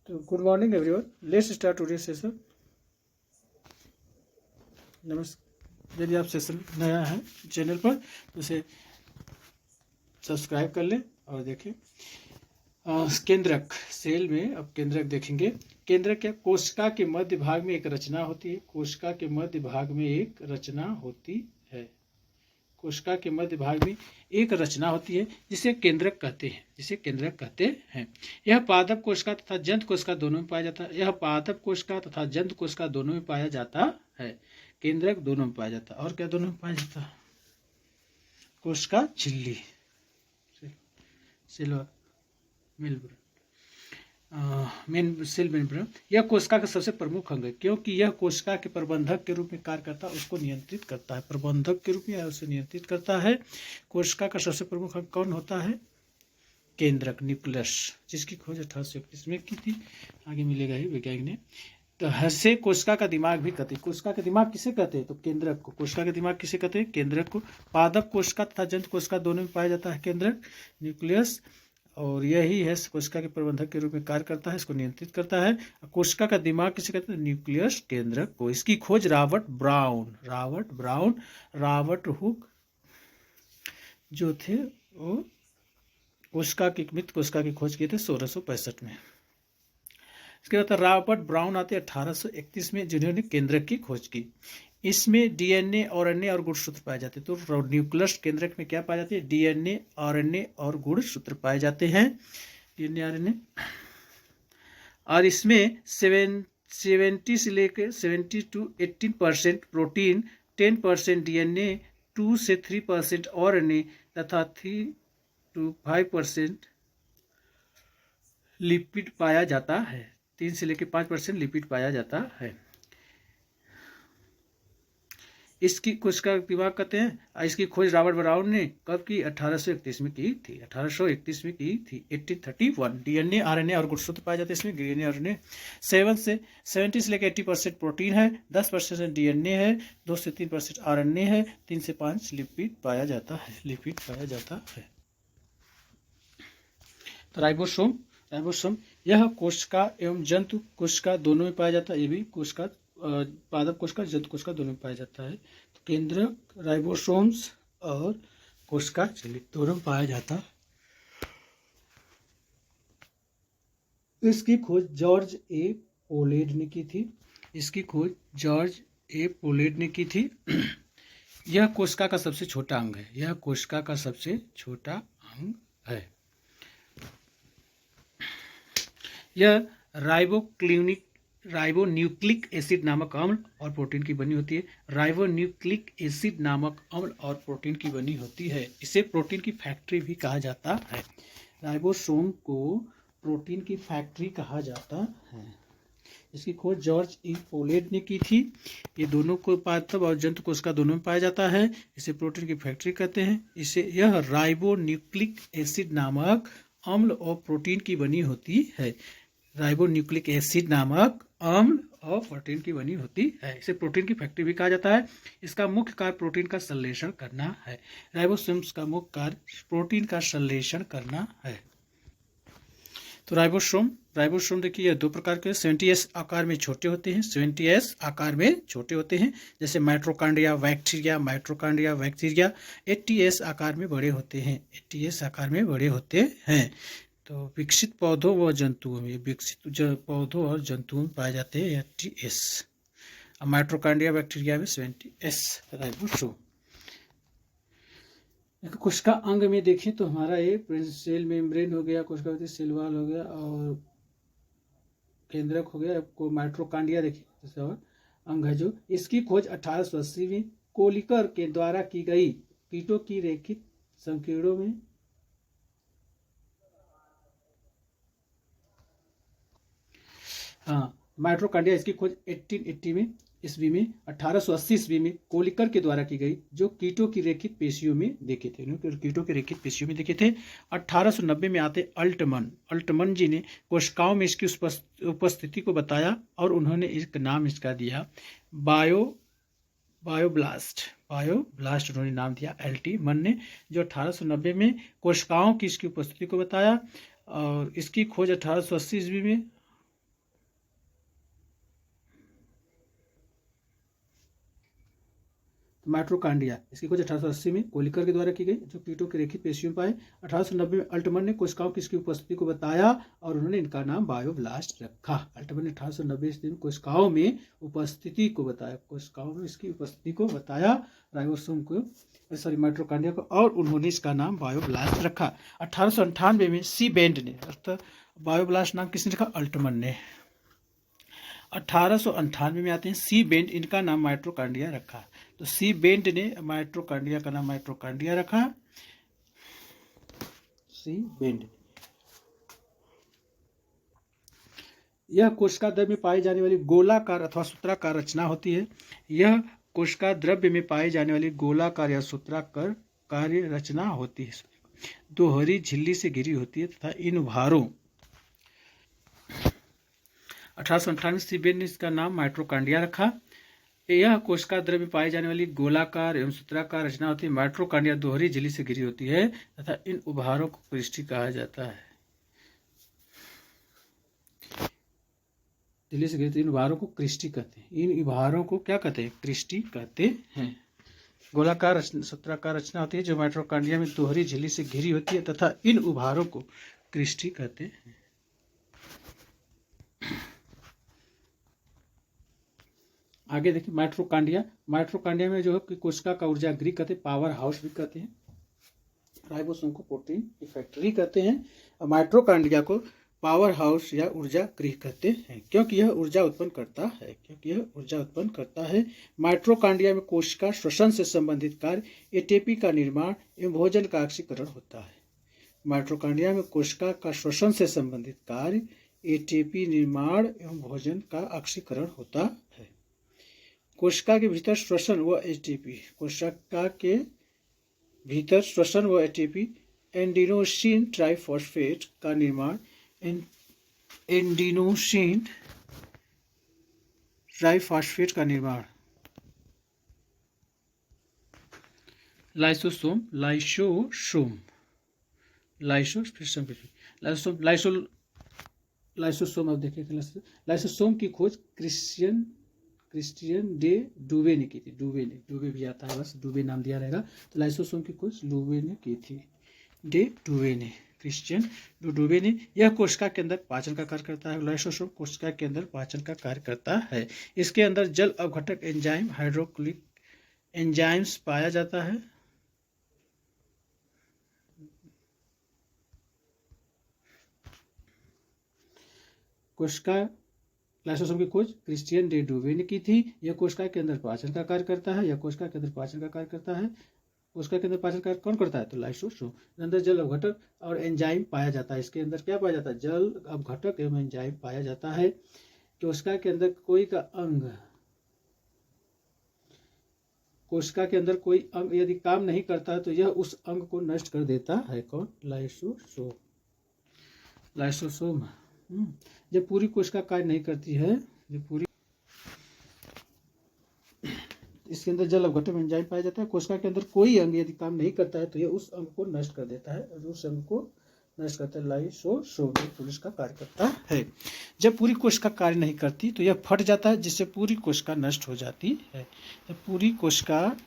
तो good morning everyone, let's start today session. नमस्कार। यदि आप सेशन नया है चैनल पर तो उसे सब्सक्राइब कर लें और देखें। केंद्रक सेल में अब केंद्रक देखेंगे। केंद्रक क्या? कोशिका के मध्य भाग में एक रचना होती है। कोशिका के मध्य भाग में एक रचना होती है। कोशिका के मध्य भाग में एक रचना होती है जिसे केंद्रक कहते हैं। जिसे केंद्रक कहते हैं। यह पादप कोशिका तथा जंतु कोशिका दोनों में पाया जाता है। यह पादप कोशिका तथा जंतु कोशिका दोनों में पाया जाता है। केंद्रक दोनों में पाया जाता है। और क्या दोनों में पाया जाता है? कोशिका झिल्ली, सेल मेम्ब्रेन। यह कोशिका का सबसे प्रमुख अंग है क्योंकि यह कोशिका के प्रबंधक के रूप में कार्य करता है, उसको नियंत्रित करता है। प्रबंधक के रूप में उसे नियंत्रित करता है। कोशिका का सबसे प्रमुख अंग कौन होता है? केंद्रक, न्यूक्लियस, जिसकी खोज 1831 में की थी। आगे मिलेगा ही वैज्ञानिक ने। तो हसे कोशिका का दिमाग भी कहते हैं। कोशिका का दिमाग किसे कहते हैं? तो केंद्रक को। कोशिका का दिमाग किसे कहते हैं? केंद्रक को। पादप कोशिका तथा जंतु कोशिका दोनों में पाया जाता है केंद्रक, न्यूक्लियस, और यही है कोशिका के प्रबंधक के रूप में कार्य करता है, इसको नियंत्रित करता है। कोशिका का दिमाग किसे कहते हैं? न्यूक्लियस, केंद्रक को। इसकी खोज रॉबर्ट हुक जो थे वो कोशिका की मृत कोशिका की खोज किए थे 1665 में। इसके बाद रॉबर्ट ब्राउन आते 1831 में, जिन्होंने केंद्रक की खोज की। इसमें डीएनए, आरएनए और गुणसूत्र पाए जाते हैं। तो न्यूक्लियस केंद्रक में क्या पाए जाते हैं? डीएनए, आरएनए और गुणसूत्र पाए जाते हैं। डीएनए, आरएनए, और इसमें 70 से लेकर 70 to 18% प्रोटीन, 10% डीएनए, 2 से 3% आरएनए तथा 3 to 5% लिपिड पाया जाता है। 3 से लेकर 5% लिपिड पाया जाता है। इसकी कोशिका दिमाग कहते हैं। इसकी खोज रॉबर्ट ब्राउन ने कब की? 1831 में की थी। 1831 में की थी। 1831। डीएनए, आरएनए और गुणसूत्र पाए जाते हैं इसमें। डीएनए, आरएनए 70 से लेकर 80% प्रोटीन है, 10% डीएनए है, 2 से 3% आरएनए है, 3 से 5 लिपिड पाया जाता है। तो राइबोसोम यह कोशिका एवं जंतु कोशिका दोनों में पाया जाता है। ये भी कोशिका, पादप कोशिका, जंतु कोशिका दोनों में पाया जाता है। तो केंद्रक, राइबोसोम्स और कोशिका झिल्ली दोनों में पाया जाता है। इसकी खोज जॉर्ज ए पोलेड ने की थी। यह कोशिका का सबसे छोटा अंग है। यह राइबोन्यूक्लिक एसिड नामक अम्ल और प्रोटीन की बनी होती है। राइबोन्यूक्लिक एसिड नामक अम्ल और प्रोटीन की बनी होती है। इसे प्रोटीन की फैक्ट्री भी कहा जाता है। राइबोसोम को प्रोटीन की फैक्ट्री कहा जाता है। इसकी खोज जॉर्ज ई पोलेड ने की थी। ये दोनों को पादप और जंतु कोशिका दोनों में पाया जाता है। इसे प्रोटीन की फैक्ट्री कहते हैं। यह राइबोन्यूक्लिक एसिड नामक अम्ल और प्रोटीन की बनी होती है। राइबोन्यूक्लिक एसिड नामक अम्ल और प्रोटीन की बनी होती है। इसे प्रोटीन की फैक्ट्री भी कहा जाता है। इसका मुख्य कार्य प्रोटीन का संश्लेषण करना है। राइबोसोम्स का मुख्य कार्य प्रोटीन का संश्लेषण करना है। तो राइबोसोम देखिए यह 2 प्रकार के 70S आकार में छोटे होते हैं। 70S आकार में छोटे होते हैं, जैसे माइटोकॉन्ड्रिया, बैक्टीरिया। 80S आकार में बड़े होते हैं। तो विकसित पौधों और जंतुओं में पाए जाते हैं 80S। माइटोकॉन्ड्रिया, बैक्टीरिया में 70S राइबोसोम। कोशिका अंग में देखें तो हमारा ये सेल मेम्ब्रेन हो गया, कोशिका सेल वॉल हो गया और केंद्रक हो गया। आपको माइटोकॉन्ड्रिया देखिए जैसे और अंग है जो। इसकी खोज 1880 में कोलिकर के द्वारा की गई। कीटों की रेखित संकीर्णों में माइटोकॉन्ड्रिया, इसकी खोज 1880 ईस्वी में कोलिकर के द्वारा की गई, जो कीटों की रेखित पेशियों में देखे थे। 1890 में आते अल्टमन जी ने कोशिकाओं में इसकी उपस्थिति को बताया और उन्होंने एक नाम इसका दिया बायोब्लास्ट उन्होंने नाम दिया एल्टी मन ने, जो 1890 में कोशिकाओं की इसकी उपस्थिति को बताया। और इसकी खोज 1880 ईस्वी में माइट्रोकांडिया, इसकी खोज 1880 में कोलिकर के द्वारा की गई, जो कीटों के रेखित पेशियों पाए। 1890 में अल्टमन ने कोशिकाओं की इसकी उपस्थिति को बताया और उन्होंने इनका नाम बायोब्लास्ट रखा। अल्टमन ने 1890 ईस्वी में कोशिकाओं में उपस्थिति को बताया, कोशिकाओं में इसकी उपस्थिति को बताया राइबोसोम को, सॉरी माइट्रोकांडिया को, और उन्होंने इसका नाम बायोब्लास्ट रखा। 1898 में सी बेंड ने, अर्थात बायोब्लास्ट नाम किसने रखा? अल्टमन ने। 1898 में आते हैं सी बेंड, इनका नाम माइट्रोकांडिया रखा। तो सी बेंड ने माइट्रोकांडिया का नाम माइट्रोकांडिया रखा, सी बेंड। यह कोशिका द्रव्य में पाई जाने वाली गोलाकार अथवा सूत्राकार रचना होती है। यह कोशिका द्रव्य में पाई जाने वाली गोलाकार या सूत्राकार कार्य रचना होती है, दोहरी झिल्ली से घिरी होती है तथा इन भारों 1898 सी बेंड ने इसका नाम माइट्रोकांडिया रखा। यह कोशिका द्रव्य में पाई जाने वाली गोलाकार एवं सूत्राकार रचना होती है। माइट्रोकांडिया दोहरी झिल्ली से घिरी होती है तथा इन उभारों को क्रिस्टी कहा जाता है। झिल्ली से घिरी इन उभारों को क्रिस्टी कहते हैं। इन उभारों को क्या कहते हैं? क्रिस्टी कहते हैं। गोलाकार सूत्राकार रचना होती है जो माइट्रोकांडिया में दोहरी झिल्ली से घिरी होती है तथा इन उभारों को क्रिस्टी कहते हैं। आगे देखिए माइट्रोकांडिया। माइट्रोकांडिया में जो है कि कोशिका का ऊर्जा गृह कहते हैं, पावर हाउस भी कहते हैं। राइबोसोम को प्रोटीन की फैक्ट्री कहते हैं और माइट्रोकांडिया को पावर हाउस या ऊर्जा गृह कहते हैं, क्योंकि यह ऊर्जा उत्पन्न करता है। माइट्रोकांडिया में कोशिका श्वसन से संबंधित कार्य, एटीपी का निर्माण एवं भोजन का ऑक्सीकरण होता है। माइट्रोकांडिया में कोशिका का श्वसन से संबंधित कार्य, एटीपी निर्माण एवं भोजन का ऑक्सीकरण होता है। कोशिका के भीतर श्वसन व एटीपी, कोशिका के भीतर श्वसन व एटीपी एंडिनोसिन ट्राइफॉस्फेट का निर्माण, एंडिनोसिन ट्राइफॉस्फेट का निर्माण लाइसोसोम अब देखिए लाइसोसोम की खोज क्रिस्टियन डे डूबे ने की थी। डूबे भी आता है, बस डूबे नाम दिया रहेगा। तो लाइसोसोम की खोज डूबे ने की थी, क्रिस्टियन डूबे ने। यह कोशिका के अंदर पाचन का कार्य करता है। लाइसोसोम कोशिका के अंदर पाचन का कार्य करता है। इसके अंदर जल अवघटक एंजाइम, हाइड्रोक्लिक एंजाइम्स पाया जाता है। कोशिका लाइसोसोम की खोज क्रिस्टियन डे डूबे ने की थी। यह कोशिका के अंदर पाचन का कार्य करता है। कोशिका के अंदर पाचन का कार्य कौन करता है? तो लाइसोसोम। अंदर जल अवघटक और एंजाइम पाया जाता है। इसके अंदर क्या पाया जाता है? जल अवघटक एवं एंजाइम पाया जाता है। कोशिका के अंदर कोशिका के अंदर कोई अंग यदि काम नहीं करता है तो यह उस अंग को नष्ट कर देता है। कौन? लाइसोसोम। जब पूरी कोशिका कार्य नहीं करती है, इसके अंदर जल अवघटक एंजाइम पाया जाता है। कोशिका के अंदर कोई अंग यदि काम नहीं करता है तो यह उस अंग को नष्ट कर देता है और उस अंग को नष्ट करता है। लाइसोसोम पुरुष का कार्य करता है। जब पूरी कोशिका कार्य नहीं करती तो यह फट जाता है, जिससे पूरी कोशिका नष्ट हो जाती है। जब पूरी कोशिका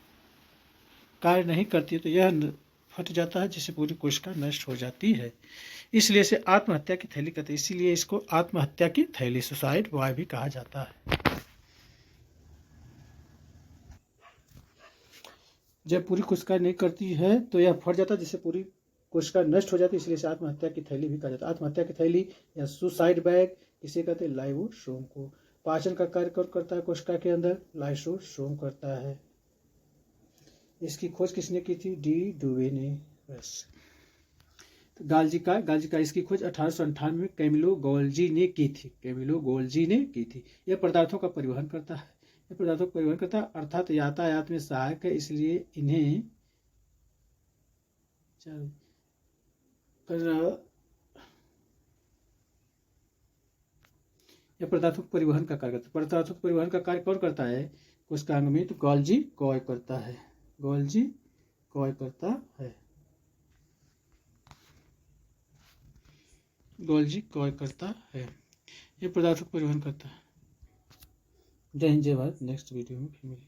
कार्य नहीं करती तो यह फट जाता है, जिससे पूरी कोशिका नष्ट हो जाती है। इसलिए इसे आत्महत्या की थैली कहते हैं। इसीलिए इसको आत्महत्या की थैली, सुसाइड बॉय भी कहा जाता है। जब पूरी कोशिका नहीं करती है तो यह फट जाता है, जिससे पूरी कोशिका नष्ट हो जाती है। इसलिए इसे आत्महत्या की थैली भी कहा जाता है। आत्महत्या की थैली या सुसाइड बैग किसे कहते हैं? लाइसोसोम को। पाचन का कार्य कौन करता है कोशिका के अंदर? लाइसोसोम करता है। इसकी खोज किसने की थी? डी डूबे ने। बस। तो गाल्जी का इसकी खोज 1898 में कैमिलो गोल्जी ने की थी। यह पदार्थों का परिवहन करता है। अर्थात यातायात में सहायक है, इसलिए इन्हें यह पदार्थों के परिवहन का कार्य करता है। पदार्थों के परिवहन का कार्य कौन करता है कोशिकांग में? तो गोल्जी कॉय करता है। ये पदार्थों का परिवहन करता है। जय हिंद जय भारत। नेक्स्ट वीडियो में फिर मिलेंगे।